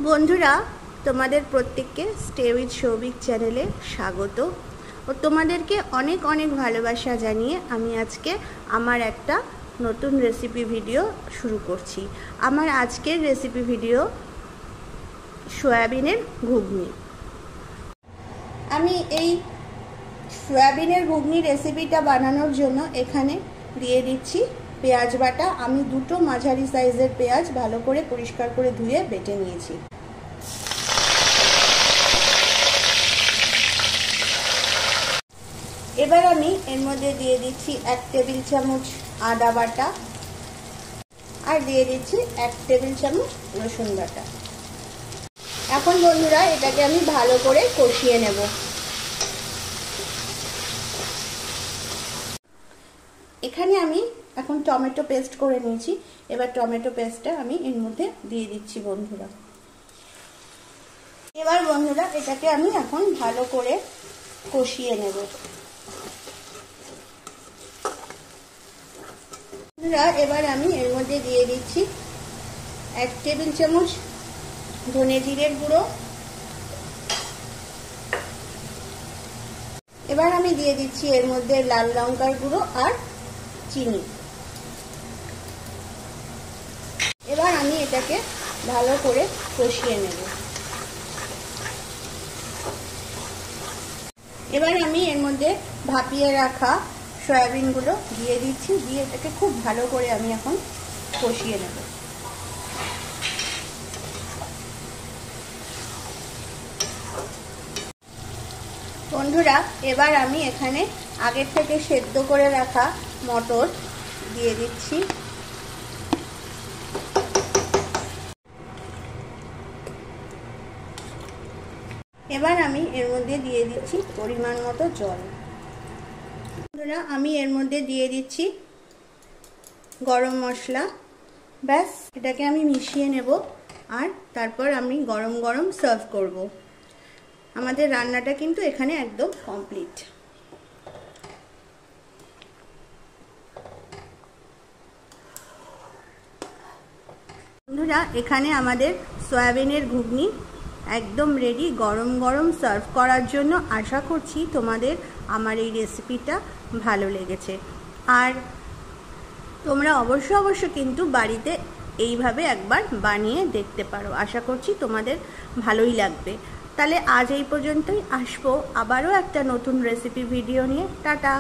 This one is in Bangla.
বন্ধুরা, তোমাদের প্রত্যেককে স্টে উইথ সৌভিক চ্যানেলে স্বাগত ও তোমাদেরকে অনেক অনেক ভালোবাসা জানিয়ে আমি আজকে আমার একটা নতুন রেসিপি ভিডিও শুরু করছি। আমার আজকের রেসিপি ভিডিও সয়াবিনের ঘুগনি। আমি এই সয়াবিনের ঘুগনি রেসিপিটা বানানোর জন্য এখানে দিয়ে দিচ্ছি পেঁয়াজ বাটা। আমি দুটো মাঝারি সাইজের পেঁয়াজ ভালো করে পরিষ্কার করে ধুয়ে বেটে নিয়েছি। এবার আমি এর মধ্যে দিয়ে দিচ্ছি 1 টেবিল চামচ আদা বাটা আর দিয়ে দিচ্ছি 1 টেবিল চামচ রসুন বাটা। এখন বন্ধুরা এটাকে আমি ভালো করে কষিয়ে নেব। এখানে আমি এখন টমেটো পেস্ট করে নিয়েছি। এবার টমেটো পেস্টটা আমি এর মধ্যে দিয়ে দিচ্ছি বন্ধুরা। এবার বন্ধুরা এটাকে আমি এখন ভালো করে কষিয়ে নেব। এবার আমি এর মধ্যে দিয়ে দিচ্ছি 1 টেবিল চামচ ধনে জিরের গুঁড়ো। এবার আমি দিয়ে দিচ্ছি এর মধ্যে লাল লঙ্কার গুঁড়ো আর চিনি। এবার আমি এটাকে ভালো করে কষিয়ে নেব। এবার আমি এর মধ্যে ভাপিয়ে রাখা সয়াবিনগুলো দিয়ে দিচ্ছি, দিয়ে এটাকে খুব ভালো করে আমি এখন কষিয়ে নেব। বন্ধুরা এবার আমি এখানে আগের থেকে সেদ্ধ করে রাখা মটর দিয়ে দিচ্ছি। এবার আমি এর মধ্যে দিয়ে দিচ্ছি পরিমাণ মতো জল। বন্ধুরা আমি এর মধ্যে দিয়ে দিচ্ছি গরম মশলা। ব্যাস, এটাকে আমি মিশিয়ে নেব আর তারপর আমি গরম গরম সার্ভ করব। আমাদের রান্নাটা কিন্তু এখানে একদম কমপ্লিট। বন্ধুরা এখানে আমাদের সয়াবিনের ঘুগনি একদম রেডি, গরম গরম সার্ভ করার জন্য। আশা করছি তোমাদের আমার এই রেসিপিটা ভালো লেগেছে আর তোমরা অবশ্য কিন্তু বাড়িতে এইভাবে একবার বানিয়ে দেখতে পারো। আশা করছি তোমাদের ভালোই লাগবে। তাহলে আজ এই পর্যন্তই, আসবো আবারও একটা নতুন রেসিপি ভিডিও নিয়ে। টাটা।